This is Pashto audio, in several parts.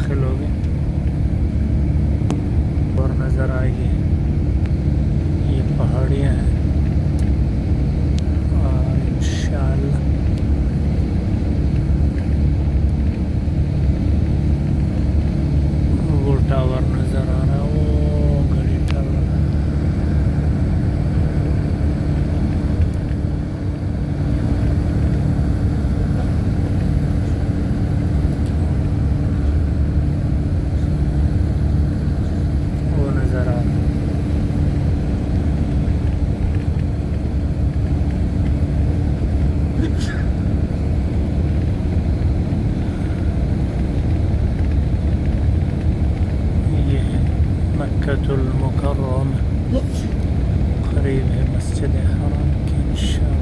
दाखिल हो गए और नज़र आएगी ये पहाड़ियाँ हैं। और इंशाअल्लाह वो टावर नज़र आ रहा है, वो घड़ी टावर। वो नज़र आ रहा है। ये मक्कतुल मुकर्रमा, करीब है मस्जिद हराम के इंशाअल्लाह।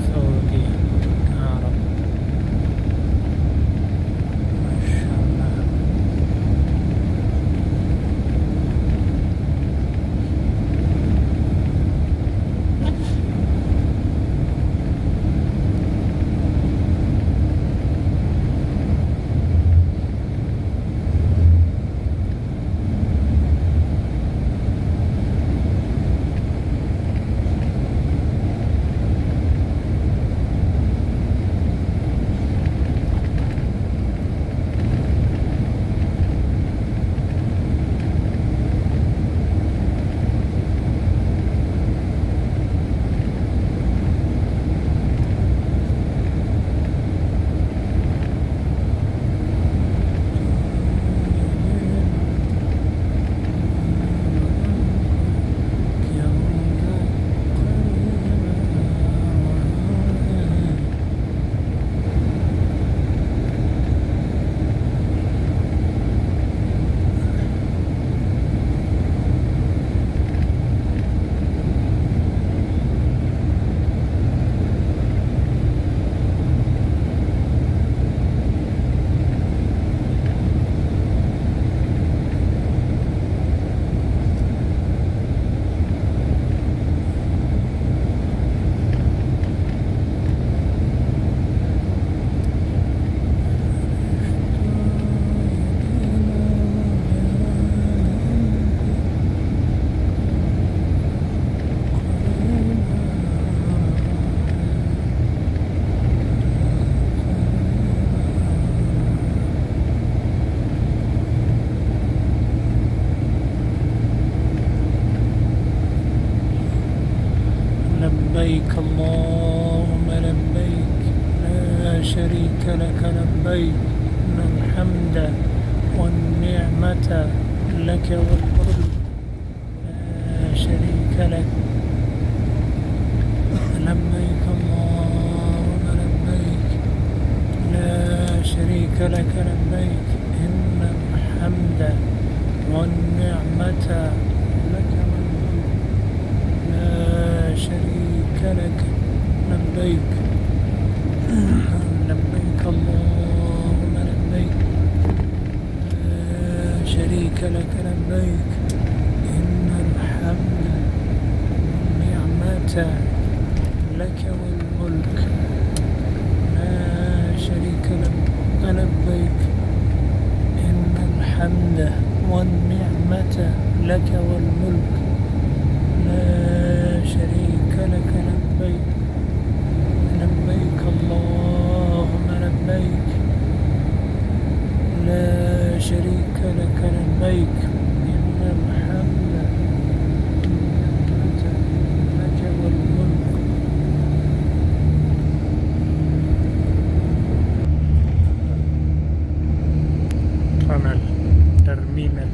सऊदी अरब माशाअल्लाह। لبيك اللهم لبيك لا شريك لك لبيك إن الحمد والنعمة لك والفضل لا شريك لك. لبيك اللهم لبيك لا شريك لك لبيك إن الحمد والنعمة لك والملك لا شريك لك. لبيك لبيك اللهم لبيك لا شريك لك لبيك إن الحمد والنعمة لك والملك لا شريك لك. لبيك إن الحمد والنعمة لك والملك لا شريك لك. لبيك لبيك اللهم لبيك لا شريك لك لبيك إن الحمد والنعمة لك والملك. تنل ترمينال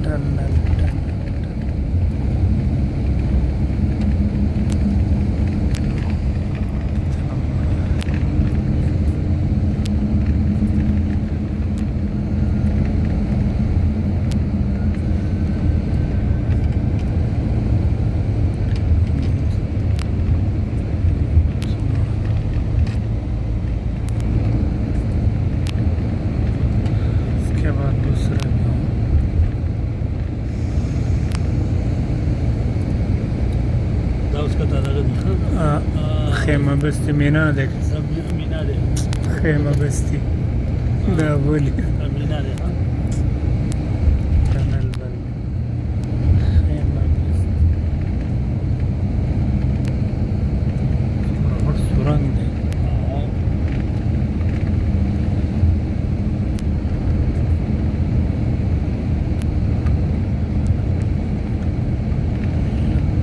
تنل خیمه بستی مینا ده خیمه بستی دا بولی تنل بل خیمه بستی سورنگ ده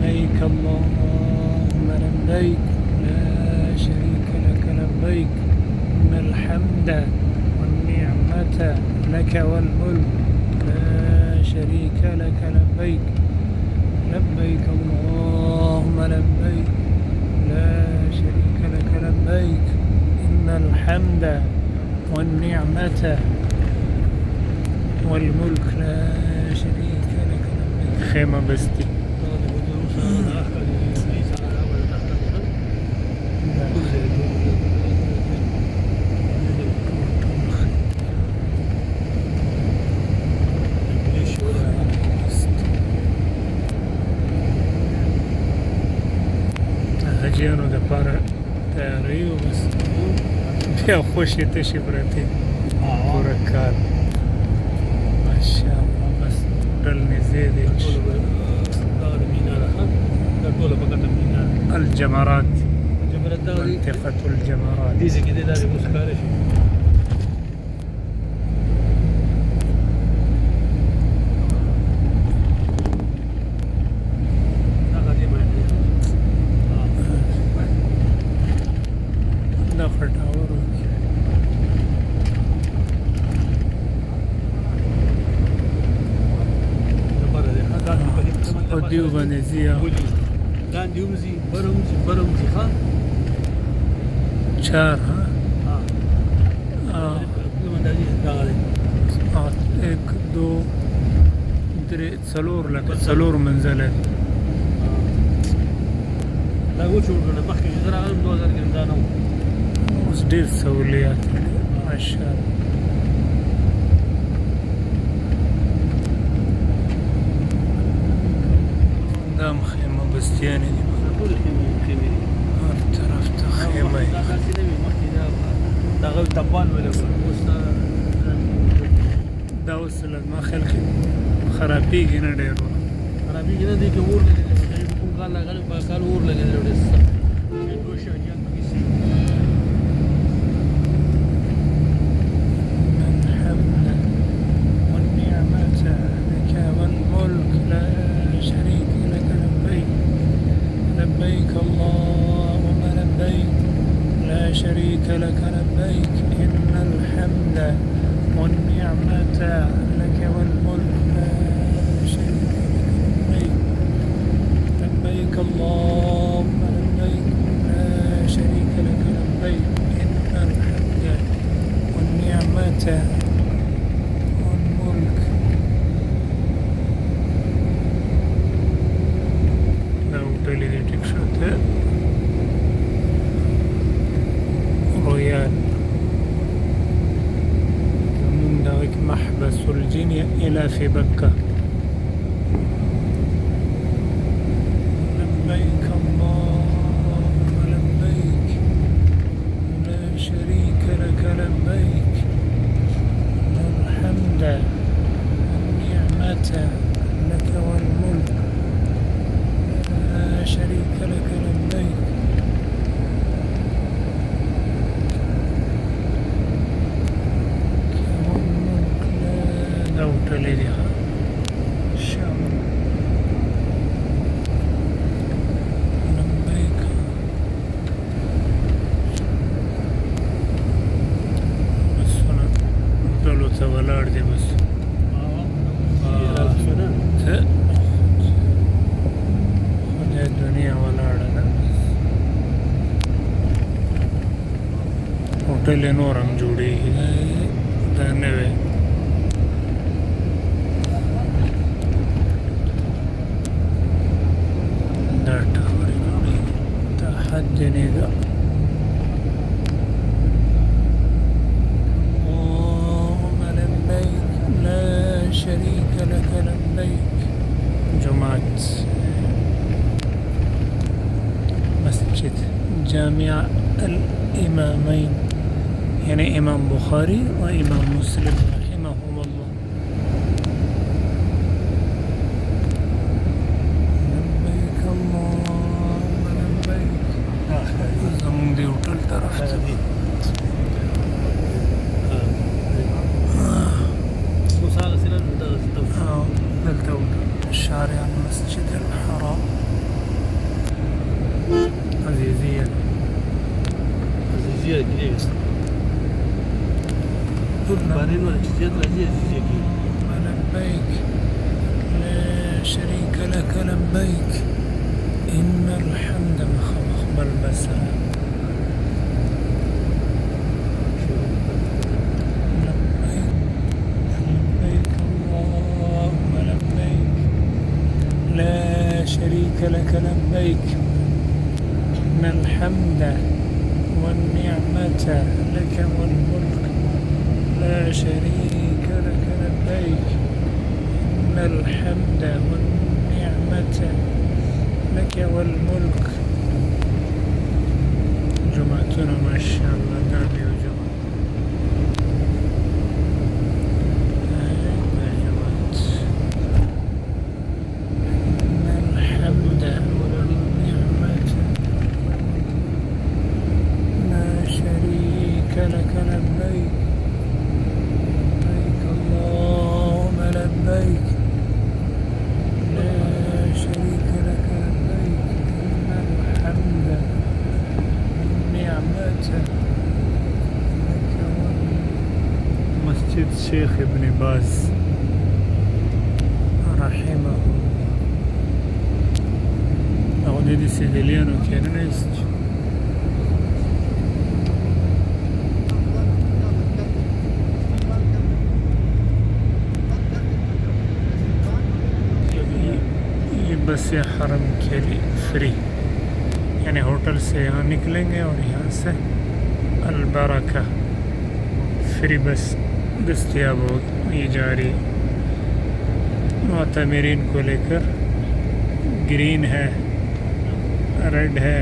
لبيك اللهم لبيك لا شريك لك لبيك إن الحمد والنعمة لك والملك لا شريك لك لبيك لبيك اللهم لبيك لا شريك لك لبيك إن الحمد والنعمة والملك لا شريك لك لبيك خيمة بستي حجیانو د پاره تیاری و بس بیا خوشی تشی پرتی پورا کار ماشاءالله بس ډل نږدې دی الجمرات منطقة الجمرات دي زي كده لازم مسكارة شيء دا خټاور او دیو باندې زیه دان دیوزی برمزی خان چار ها ایک دو درې څلور لکه څلور منزله دا وچو ورنه مخکې زرا هم 2000 ګرځانو اوس ډېر سہولیات ماشاءالله دا خیمه بستیانې دي هر طرف ته خیمه دا غو تبان ولا اوس دا اوس ما خلک خرابېږي نه ډېر خرابېږي نه دي کې اور لګېدلی کوم کال لګېدلی په کال اور لګېدلی ډېر څه دوه شاګیان پکې سي الحمد والنعمة لك والملك لا شريك لك لبيك لبيك اللهم لبيك لا شريك لك لبيك إن الحمد والنعمة لك والملك لا شريك لك لبيك لبيك اللهم لبيك لا شريك لك لبيك إن الحمد والنعمة والملك لو دليل تكشف رويال من ذلك محبس الجن إلى في بكة لبيك اللهم لبيك لا شريك لك لبيك الحمد والنعمة لك والملك لا شريك لك لبيك لديها الشام لبيك بس هنا دولو تولار دي بس خدای الدنيا ولاړه هوټل نور هم جوړیږي دا نوی حدني ذا اللهم لبيك لا شريك لك لبيك جمعت जामिया अल-इमामैन, यानी इमाम बुखारी और इमाम मुस्लिम रहिमहुमुल्लाह। लब्बैक अल्लाहुम्मा लब्बैक। ज़मीन दी होटल तरफ شارع المسجد الحرام عزيزية كده بعدين ولا جزيات عزيزية كده. لبيك لا شريك لك لبيك إن الحمد مخبل بسر. لا شريك لك لبيك إن الحمد والنعمة لك والملك لا شريك لك لبيك إن الحمد والنعمة لك والملك. جمعتنا ما شاء الله دربي وجمع لك لبيك لبيك اللهم لبيك لا شريك لك لبيك إن الحمد والنعمة لك. مسجد شيخ ابن باز رحمه الله. أولي دي سيدليانو كان نيست बस से हरम के लिए फ्री, यानी होटल से यहाँ निकलेंगे और यहाँ से अलबरका फ्री बस दस्तियाब होगी जा रही है मुअतमिरीन को लेकर। ग्रीन है, रेड है,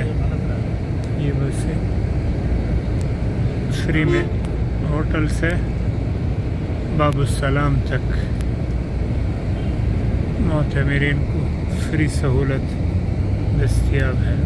ये बसें फ्री में होटल से बाबुस्सलाम तक मुअतमिरीन को फ्री सहूलत दस्तियाब है।